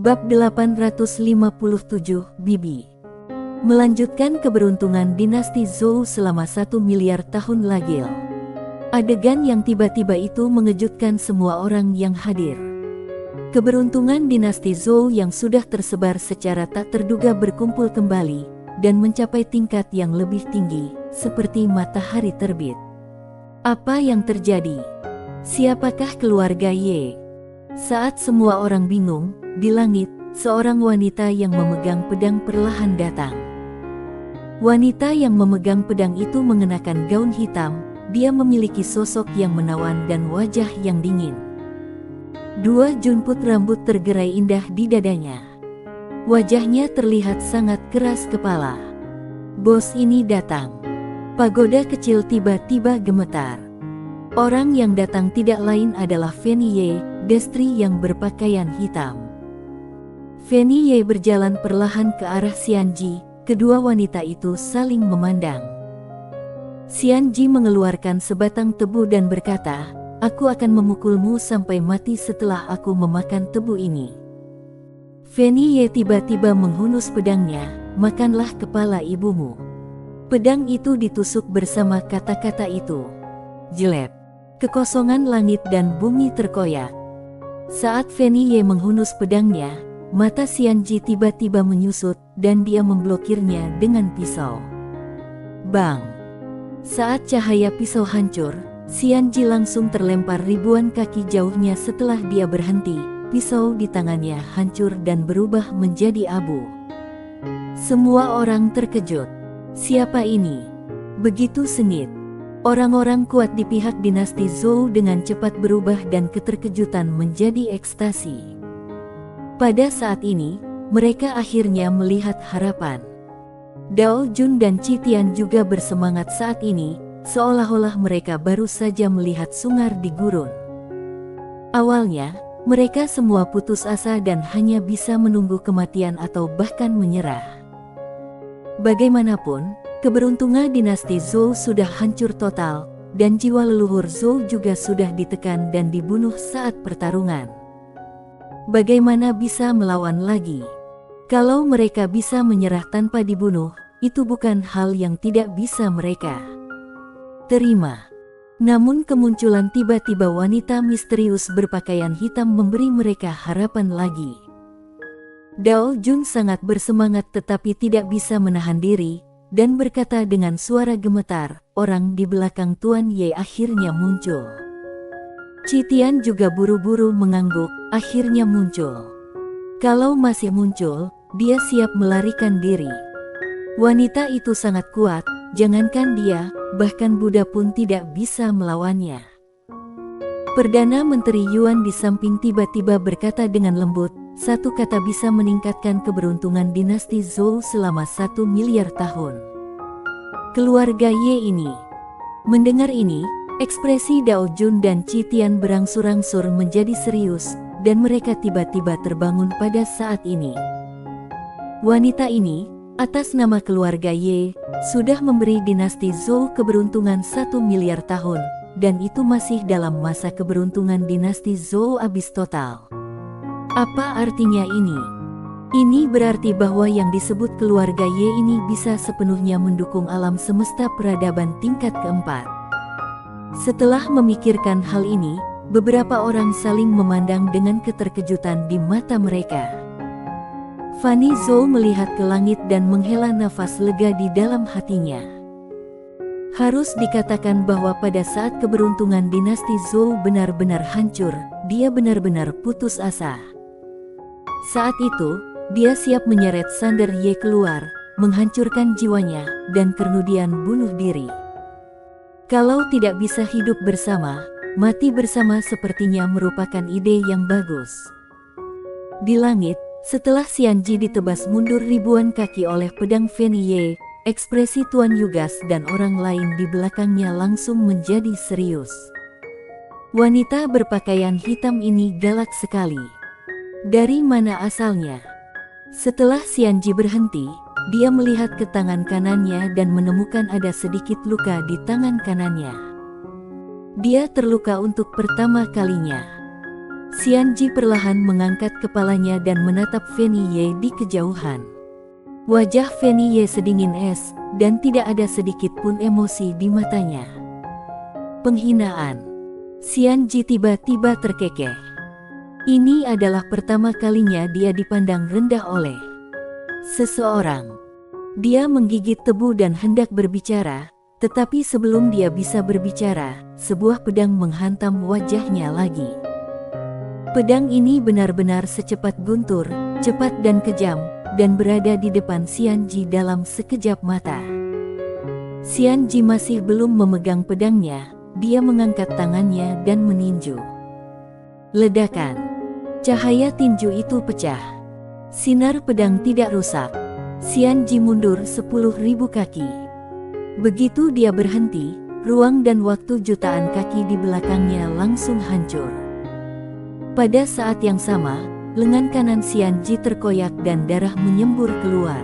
Bab 857 Bibi. Melanjutkan keberuntungan dinasti Zhou selama 1 miliar tahun lagi. Adegan yang tiba-tiba itu mengejutkan semua orang yang hadir. Keberuntungan dinasti Zhou yang sudah tersebar secara tak terduga berkumpul kembali dan mencapai tingkat yang lebih tinggi, seperti matahari terbit. Apa yang terjadi? Siapakah keluarga Ye? Saat semua orang bingung, di langit, seorang wanita yang memegang pedang perlahan datang. Wanita yang memegang pedang itu mengenakan gaun hitam, dia memiliki sosok yang menawan dan wajah yang dingin. Dua junput rambut tergerai indah di dadanya. Wajahnya terlihat sangat keras kepala. Bos ini datang. Pagoda kecil tiba-tiba gemetar. Orang yang datang tidak lain adalah Fanny Ye, Destri yang berpakaian hitam. Fanny Ye berjalan perlahan ke arah Xianji, kedua wanita itu saling memandang. Xianji mengeluarkan sebatang tebu dan berkata, "Aku akan memukulmu sampai mati setelah aku memakan tebu ini." Fanny Ye tiba-tiba menghunus pedangnya, "Makanlah kepala ibumu." Pedang itu ditusuk bersama kata-kata itu. Jelek. Kekosongan langit dan bumi terkoyak. Saat Fanny Ye menghunus pedangnya, mata Xianji tiba-tiba menyusut dan dia memblokirnya dengan pisau. Bang! Saat cahaya pisau hancur, Xianji langsung terlempar ribuan kaki jauhnya. Setelah dia berhenti, pisau di tangannya hancur dan berubah menjadi abu. Semua orang terkejut. Siapa ini? Begitu sengit. Orang-orang kuat di pihak dinasti Zhou dengan cepat berubah dan keterkejutan menjadi ekstasi. Pada saat ini, mereka akhirnya melihat harapan. Dao Jun dan Qi Tian juga bersemangat saat ini, seolah-olah mereka baru saja melihat sungar di gurun. Awalnya, mereka semua putus asa dan hanya bisa menunggu kematian atau bahkan menyerah. Bagaimanapun, keberuntungan dinasti Zhou sudah hancur total, dan jiwa leluhur Zhou juga sudah ditekan dan dibunuh saat pertarungan. Bagaimana bisa melawan lagi? Kalau mereka bisa menyerah tanpa dibunuh, itu bukan hal yang tidak bisa mereka terima. Namun kemunculan tiba-tiba wanita misterius berpakaian hitam memberi mereka harapan lagi. Dao Jun sangat bersemangat tetapi tidak bisa menahan diri, dan berkata dengan suara gemetar, "Orang di belakang Tuan Ye akhirnya muncul." Qi Tian juga buru-buru mengangguk, akhirnya muncul. Kalau masih muncul, dia siap melarikan diri. Wanita itu sangat kuat, jangankan dia, bahkan Buddha pun tidak bisa melawannya. Perdana Menteri Yuan di samping tiba-tiba berkata dengan lembut, "Satu kata bisa meningkatkan keberuntungan dinasti Zhou selama 1 miliar tahun. Keluarga Ye ini." Mendengar ini, ekspresi Dao Jun dan Qi Tian berangsur-angsur menjadi serius, dan mereka tiba-tiba terbangun pada saat ini. Wanita ini, atas nama keluarga Ye, sudah memberi dinasti Zhou keberuntungan 1 miliar tahun, dan itu masih dalam masa keberuntungan dinasti Zhou habis total. Apa artinya ini? Ini berarti bahwa yang disebut keluarga Ye ini bisa sepenuhnya mendukung alam semesta peradaban tingkat keempat. Setelah memikirkan hal ini, beberapa orang saling memandang dengan keterkejutan di mata mereka. Fanny Zhou melihat ke langit dan menghela nafas lega di dalam hatinya. Harus dikatakan bahwa pada saat keberuntungan dinasti Zhou benar-benar hancur, dia benar-benar putus asa. Saat itu, dia siap menyeret Sander Ye keluar, menghancurkan jiwanya, dan kemudian bunuh diri. Kalau tidak bisa hidup bersama, mati bersama sepertinya merupakan ide yang bagus. Di langit, setelah Xianji ditebas mundur ribuan kaki oleh pedang Fanny Ye, ekspresi Tuan Yugas dan orang lain di belakangnya langsung menjadi serius. Wanita berpakaian hitam ini galak sekali. Dari mana asalnya? Setelah Xianji berhenti, dia melihat ke tangan kanannya dan menemukan ada sedikit luka di tangan kanannya. Dia terluka untuk pertama kalinya. Xianji perlahan mengangkat kepalanya dan menatap Fanny Ye di kejauhan. Wajah Fanny Ye sedingin es, dan tidak ada sedikit pun emosi di matanya. Penghinaan. Xianji tiba-tiba terkekeh. Ini adalah pertama kalinya dia dipandang rendah oleh seseorang. Dia menggigit tebu dan hendak berbicara, tetapi sebelum dia bisa berbicara, sebuah pedang menghantam wajahnya lagi. Pedang ini benar-benar secepat guntur, cepat dan kejam, dan berada di depan Xianji dalam sekejap mata. Xianji masih belum memegang pedangnya, dia mengangkat tangannya dan meninju. Ledakan. Cahaya tinju itu pecah. Sinar pedang tidak rusak. Xianji mundur 10.000 kaki. Begitu dia berhenti, ruang dan waktu jutaan kaki di belakangnya langsung hancur. Pada saat yang sama, lengan kanan Xianji terkoyak dan darah menyembur keluar.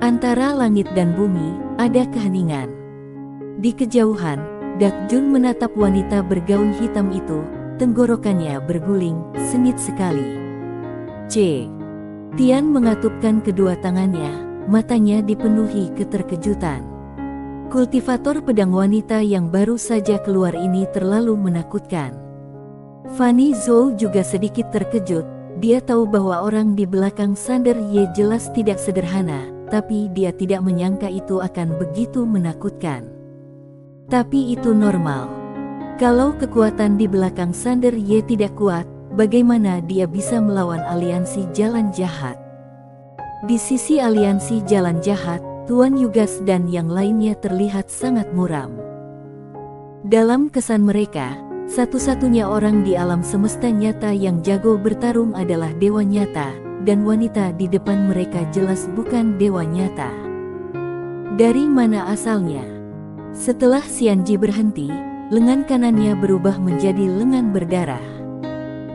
Antara langit dan bumi, ada keheningan. Di kejauhan, Dak Jun menatap wanita bergaun hitam itu, tenggorokannya berguling, sengit sekali. Tian mengatupkan kedua tangannya, matanya dipenuhi keterkejutan. Kultivator pedang wanita yang baru saja keluar ini terlalu menakutkan. Fanny Zhou juga sedikit terkejut, dia tahu bahwa orang di belakang Sander Ye jelas tidak sederhana, tapi dia tidak menyangka itu akan begitu menakutkan. Tapi itu normal. Kalau kekuatan di belakang Sander Ye tidak kuat, bagaimana dia bisa melawan aliansi jalan jahat? Di sisi aliansi jalan jahat, Tuan Yugas dan yang lainnya terlihat sangat muram. Dalam kesan mereka, satu-satunya orang di alam semesta nyata yang jago bertarung adalah dewa nyata, dan wanita di depan mereka jelas bukan dewa nyata. Dari mana asalnya? Setelah Xianji berhenti, lengan kanannya berubah menjadi lengan berdarah.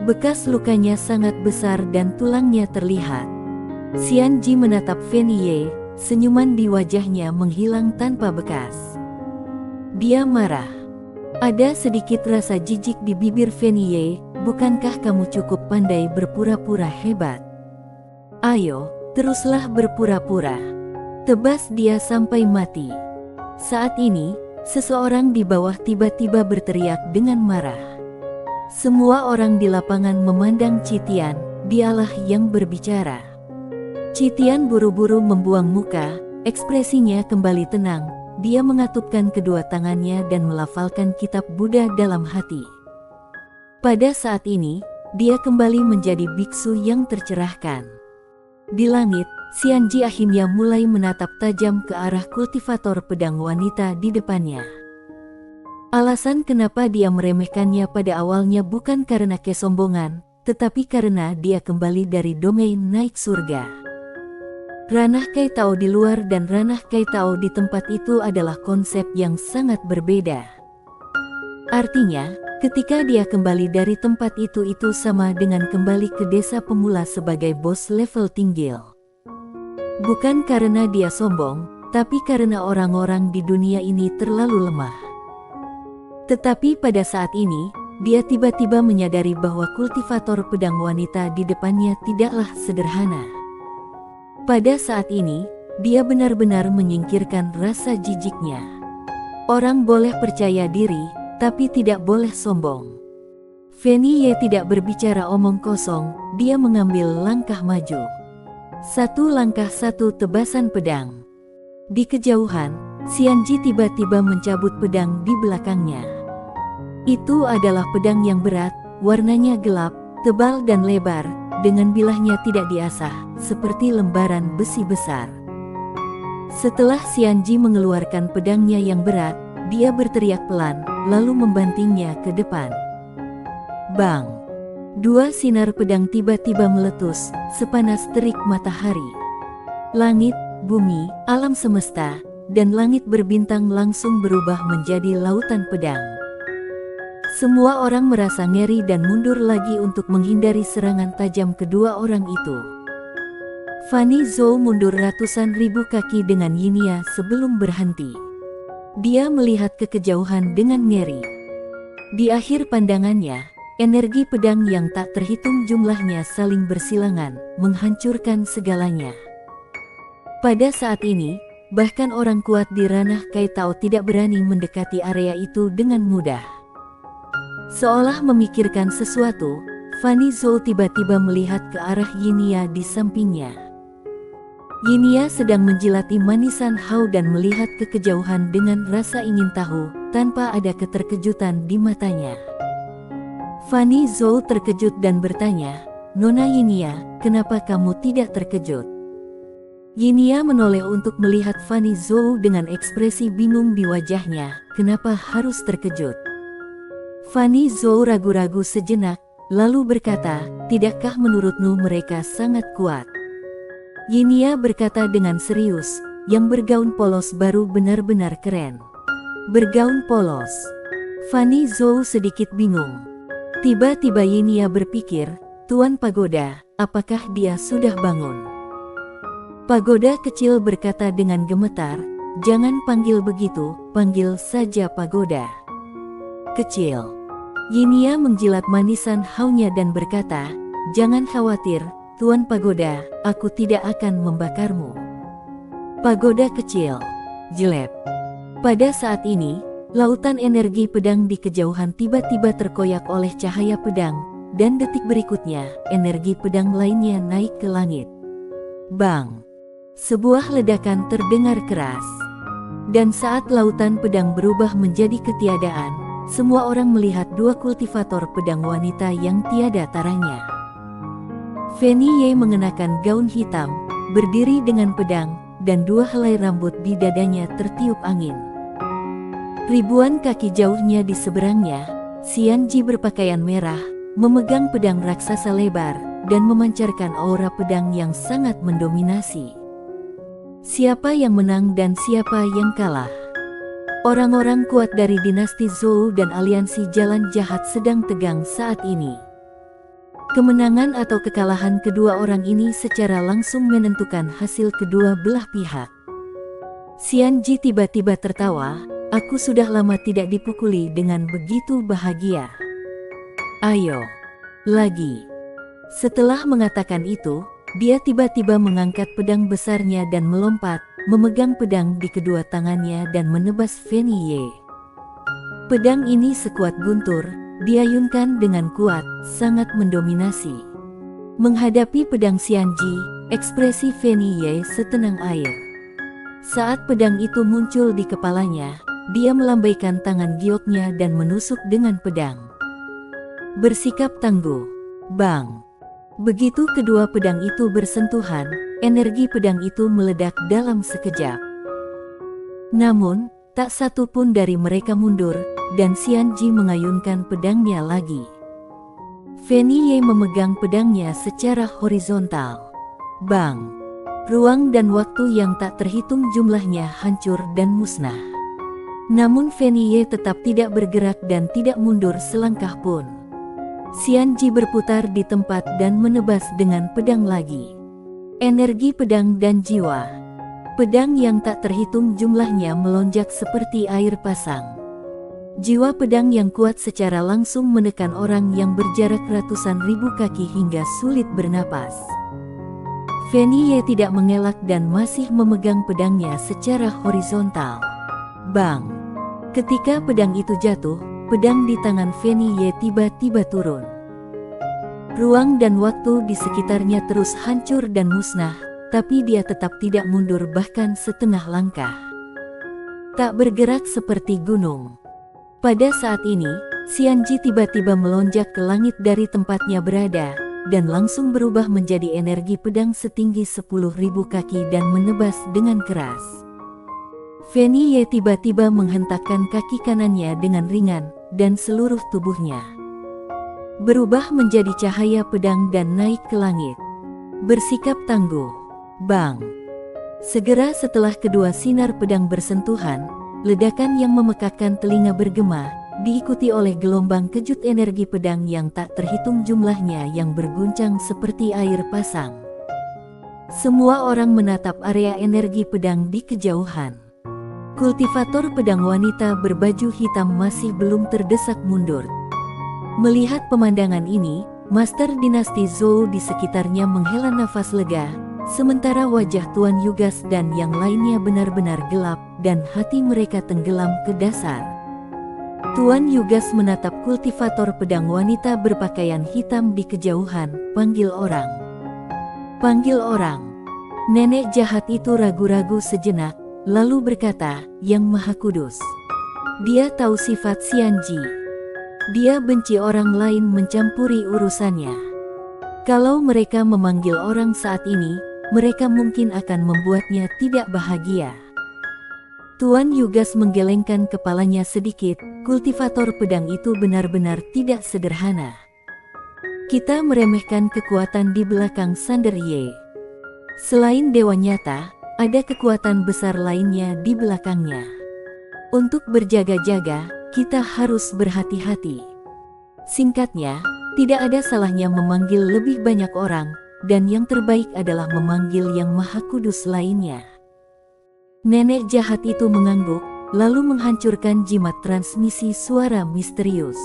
Bekas lukanya sangat besar dan tulangnya terlihat. Xianji menatap Fanny Ye, senyuman di wajahnya menghilang tanpa bekas. Dia marah. Ada sedikit rasa jijik di bibir Fanny Ye, bukankah kamu cukup pandai berpura-pura hebat? Ayo, teruslah berpura-pura. Tebas dia sampai mati. Saat ini, seseorang di bawah tiba-tiba berteriak dengan marah. Semua orang di lapangan memandang Citian, dialah yang berbicara. Citian buru-buru membuang muka, ekspresinya kembali tenang, dia mengatupkan kedua tangannya dan melafalkan kitab Buddha dalam hati. Pada saat ini, dia kembali menjadi biksu yang tercerahkan. Di langit, Xianji akhirnya mulai menatap tajam ke arah kultivator pedang wanita di depannya. Alasan kenapa dia meremehkannya pada awalnya bukan karena kesombongan, tetapi karena dia kembali dari domain naik surga. Ranah Kaitao di luar dan ranah Kaitao di tempat itu adalah konsep yang sangat berbeda. Artinya, ketika dia kembali dari tempat itu sama dengan kembali ke desa pemula sebagai bos level tinggi. Bukan karena dia sombong, tapi karena orang-orang di dunia ini terlalu lemah. Tetapi pada saat ini, dia tiba-tiba menyadari bahwa kultivator pedang wanita di depannya tidaklah sederhana. Pada saat ini, dia benar-benar menyingkirkan rasa jijiknya. Orang boleh percaya diri, tapi tidak boleh sombong. Fanny Ye tidak berbicara omong kosong, dia mengambil langkah maju. Satu langkah satu tebasan pedang. Di kejauhan, Xianji tiba-tiba mencabut pedang di belakangnya. Itu adalah pedang yang berat, warnanya gelap, tebal dan lebar, dengan bilahnya tidak diasah, seperti lembaran besi besar. Setelah Xianji mengeluarkan pedangnya yang berat, dia berteriak pelan, lalu membantingnya ke depan. Bang! Dua sinar pedang tiba-tiba meletus, sepanas terik matahari. Langit, bumi, alam semesta, dan langit berbintang langsung berubah menjadi lautan pedang. Semua orang merasa ngeri dan mundur lagi untuk menghindari serangan tajam kedua orang itu. Fanny Zhou mundur ratusan ribu kaki dengan Yinia sebelum berhenti. Dia melihat ke kejauhan dengan ngeri. Di akhir pandangannya, Energi pedang yang tak terhitung jumlahnya saling bersilangan, menghancurkan segalanya. Pada saat ini, bahkan orang kuat di ranah Kaitao tidak berani mendekati area itu dengan mudah. Seolah memikirkan sesuatu, Fanny Zhou tiba-tiba melihat ke arah Yinia di sampingnya. Yinia sedang menjilati manisan Hao dan melihat ke kejauhan dengan rasa ingin tahu, tanpa ada keterkejutan di matanya. Fanny Zhou terkejut dan bertanya, "Nona Yinia, kenapa kamu tidak terkejut?" Yinia menoleh untuk melihat Fanny Zhou dengan ekspresi bingung di wajahnya. "Kenapa harus terkejut?" Fanny Zhou ragu-ragu sejenak, lalu berkata, "Tidakkah menurutmu mereka sangat kuat?" Yinia berkata dengan serius, "Yang bergaun polos baru benar-benar keren." Bergaun polos. Fanny Zhou sedikit bingung. Tiba-tiba Yinia berpikir, "Tuan Pagoda, apakah dia sudah bangun?" Pagoda kecil berkata dengan gemetar, "Jangan panggil begitu, panggil saja Pagoda kecil." Yinia menjilat manisan Hao-nya dan berkata, "Jangan khawatir, Tuan Pagoda, aku tidak akan membakarmu." Pagoda kecil. Jelek. Pada saat ini, lautan energi pedang di kejauhan tiba-tiba terkoyak oleh cahaya pedang, dan detik berikutnya, energi pedang lainnya naik ke langit. Bang! Sebuah ledakan terdengar keras. Dan saat lautan pedang berubah menjadi ketiadaan, semua orang melihat dua kultivator pedang wanita yang tiada taranya. Fanny Ye mengenakan gaun hitam, berdiri dengan pedang, dan dua helai rambut di dadanya tertiup angin. Ribuan kaki jauhnya di seberangnya, Xian Ji berpakaian merah, memegang pedang raksasa lebar, dan memancarkan aura pedang yang sangat mendominasi. Siapa yang menang dan siapa yang kalah? Orang-orang kuat dari dinasti Zhou dan aliansi Jalan Jahat sedang tegang saat ini. Kemenangan atau kekalahan kedua orang ini secara langsung menentukan hasil kedua belah pihak. Xian Ji tiba-tiba tertawa, "Aku sudah lama tidak dipukuli dengan begitu bahagia. Ayo, lagi." Setelah mengatakan itu, dia tiba-tiba mengangkat pedang besarnya dan melompat, memegang pedang di kedua tangannya dan menebas Fanny Ye. Pedang ini sekuat guntur, diayunkan dengan kuat, sangat mendominasi. Menghadapi pedang Xian Ji, ekspresi Fanny Ye setenang air. Saat pedang itu muncul di kepalanya, dia melambaikan tangan gioknya dan menusuk dengan pedang. Bersikap tangguh. Bang! Begitu kedua pedang itu bersentuhan, energi pedang itu meledak dalam sekejap. Namun, tak satu pun dari mereka mundur, dan Xian Ji mengayunkan pedangnya lagi. Fanny Ye memegang pedangnya secara horizontal. Bang! Ruang dan waktu yang tak terhitung jumlahnya hancur dan musnah. Namun Fanny Ye tetap tidak bergerak dan tidak mundur selangkah pun. Xian Ji berputar di tempat dan menebas dengan pedang lagi. Energi pedang dan jiwa. Pedang yang tak terhitung jumlahnya melonjak seperti air pasang. Jiwa pedang yang kuat secara langsung menekan orang yang berjarak ratusan ribu kaki hingga sulit bernapas. Fanny Ye tidak mengelak dan masih memegang pedangnya secara horizontal. Bang! Ketika pedang itu jatuh, pedang di tangan Fanny Ye tiba-tiba turun. Ruang dan waktu di sekitarnya terus hancur dan musnah, tapi dia tetap tidak mundur bahkan setengah langkah. Tak bergerak seperti gunung. Pada saat ini, Xian Ji tiba-tiba melonjak ke langit dari tempatnya berada, dan langsung berubah menjadi energi pedang setinggi 10.000 kaki dan menebas dengan keras. Fanny Ye tiba-tiba menghentakkan kaki kanannya dengan ringan, dan seluruh tubuhnya berubah menjadi cahaya pedang dan naik ke langit. Bersikap tangguh. Bang! Segera setelah kedua sinar pedang bersentuhan, ledakan yang memekakkan telinga bergema, diikuti oleh gelombang kejut energi pedang yang tak terhitung jumlahnya yang berguncang seperti air pasang. Semua orang menatap area energi pedang di kejauhan. Kultivator pedang wanita berbaju hitam masih belum terdesak mundur. Melihat pemandangan ini, Master Dinasti Zhou di sekitarnya menghela nafas lega, sementara wajah Tuan Yugas dan yang lainnya benar-benar gelap dan hati mereka tenggelam ke dasar. Tuan Yugas menatap kultivator pedang wanita berpakaian hitam di kejauhan, panggil orang. Panggil orang. Nenek jahat itu ragu-ragu sejenak, lalu berkata, Yang Maha Kudus. Dia tahu sifat Xianji. Dia benci orang lain mencampuri urusannya. Kalau mereka memanggil orang saat ini, mereka mungkin akan membuatnya tidak bahagia. Tuan Yugas menggelengkan kepalanya sedikit, kultivator pedang itu benar-benar tidak sederhana. Kita meremehkan kekuatan di belakang Sander Ye. Selain dewa nyata, ada kekuatan besar lainnya di belakangnya. Untuk berjaga-jaga, kita harus berhati-hati. Singkatnya, tidak ada salahnya memanggil lebih banyak orang, dan yang terbaik adalah memanggil Yang Maha Kudus lainnya. Nenek jahat itu mengangguk, lalu menghancurkan jimat transmisi suara misterius.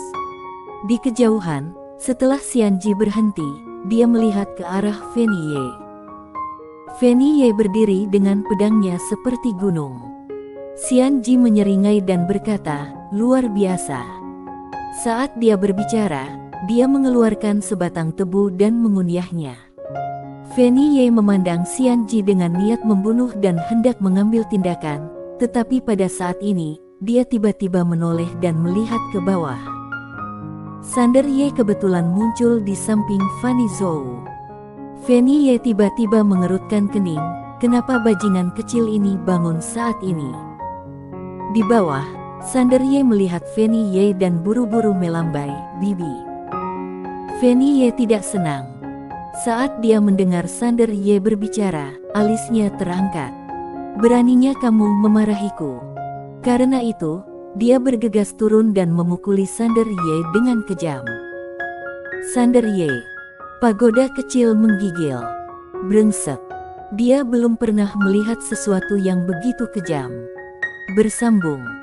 Di kejauhan, setelah Xianji berhenti, dia melihat ke arah Feni Ye. Feni Ye berdiri dengan pedangnya seperti gunung. Xianji menyeringai dan berkata, luar biasa. Saat dia berbicara, dia mengeluarkan sebatang tebu dan mengunyahnya. Feni Ye memandang Xianji dengan niat membunuh dan hendak mengambil tindakan, tetapi pada saat ini, dia tiba-tiba menoleh dan melihat ke bawah. Sander Ye kebetulan muncul di samping Fanny Zhou. Feni Ye tiba-tiba mengerutkan kening, kenapa bajingan kecil ini bangun saat ini? Di bawah, Sander Ye melihat Feni Ye dan buru-buru melambai, Bibi. Feni Ye tidak senang. Saat dia mendengar Sander Ye berbicara, alisnya terangkat. Beraninya kamu memarahiku. Karena itu, dia bergegas turun dan memukuli Sander Ye dengan kejam. Sander Ye. Pagoda kecil menggigil. Brengsek. Dia belum pernah melihat sesuatu yang begitu kejam. Bersambung.